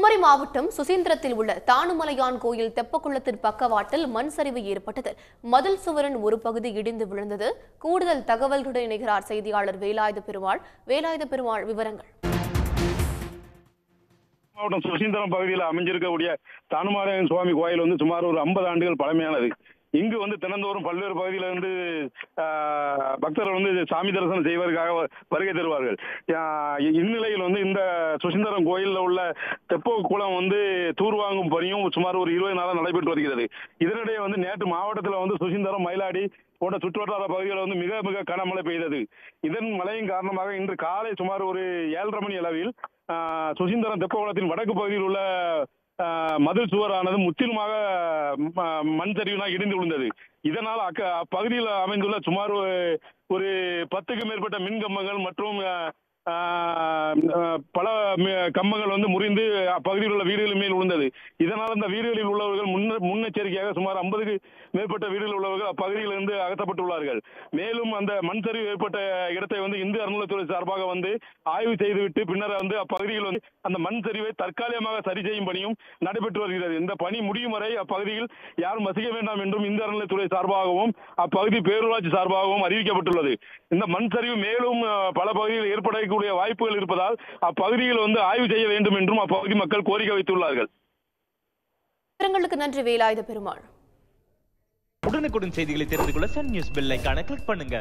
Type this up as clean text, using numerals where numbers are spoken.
குமரி மாவட்டம் சுசீந்திரத்தில் உள்ள தானுமலையான் கோயில் தெப்பக்குளத்தின் பக்கவாட்டில் மண் சரிவு ஏற்பட்டது. மதில் சுவரின் ஒரு பகுதி இடிந்து விழுந்தது. கூடுதல் தகவல்களுடன் இணைகிறார் செய்தியாளர் வேலாயுத பெருமாள். விவரங்கள். மாவட்டம் சுசீந்திரம் பகுதியில் அமைஞ்சிருக்கக்கூடிய தானுமலையான் சுவாமி கோயில் சுமார் ஒரு 50 ஆண்டுகள் பழமையானது. இங்கு தினந்தோறும் பல்வேறு பகுதியிலிருந்து பக்தர்கள் சாமி தரிசனம் செய்வதற்காக வருகை தருவார்கள். இந்நிலையில் இந்த சுசீந்திரம் கோயிலில் உள்ள தெப்ப குளம் தூர்வாங்கும் பணியும் சுமார் ஒரு 20 நாளாக நடைபெற்று வருகிறது. இதனிடையே நேற்று மாவட்டத்தில் சுசீந்திரம், மயிலாடி போன்ற சுற்றுவட்டார பகுதிகளில் மிக மிக கனமழை பெய்தது. இதன் மழையின் காரணமாக இன்று காலை சுமார் ஒரு 7:30 மணி அளவில் சுசீந்திரம் தெப்ப குளத்தின் வடக்கு பகுதியில் உள்ள மதில் சுவரானது முற்றிலுமாக மண் சரிவினால் இடிந்து விழுந்தது. இதனால் அப்பகுதியில் அமைந்துள்ள சுமார் ஒரு 10க்கும் மேற்பட்ட மின் கம்பங்கள் மற்றும் பல கம்பங்கள் முறிந்து அப்பகுதியில் உள்ள வீடுகளின் மேல் விழுந்தது. இதனால் அந்த வீடுகளில் உள்ளவர்கள் முன்னெச்சரிக்கையாக சுமார் 50க்கு மேற்பட்ட வீடுகளில் உள்ளவர்கள் அப்பகுதியிலிருந்து அகற்றப்பட்டுள்ளார்கள். மேலும் அந்த மண் சரிவு ஏற்பட்ட இடத்தை இந்து அறநிலையத்துறை சார்பாக ஆய்வு செய்துவிட்டு பின்னர் அப்பகுதியில் அந்த மண் சரிவை தற்காலிகமாக சரி செய்யும் பணியும் நடைபெற்று வருகிறது. இந்த பணி முடியும் வரை அப்பகுதியில் யாரும் வசிக்க வேண்டாம் என்றும் இந்து அறநிலையத்துறை சார்பாகவும் அப்பகுதி பேரூராட்சி சார்பாகவும் அறிவிக்கப்பட்டுள்ளது. இந்த மண் சரிவு மேலும் பல பகுதியில் ஏற்படக்கூடிய வாய்ப்புகள் இருப்பதால் அப்பகுதியில் ஆய்வு செய்ய வேண்டும் என்றும் அப்பகுதி மக்கள் கோரிக்கை வைத்துள்ளார்கள். நன்றி வேலாயுத பெருமாள். உடனுக்குடன் செய்திகளை தெரிந்து கொள்ள சன் நியூஸ் பெல் ஐகானை கிளிக் பண்ணுங்க.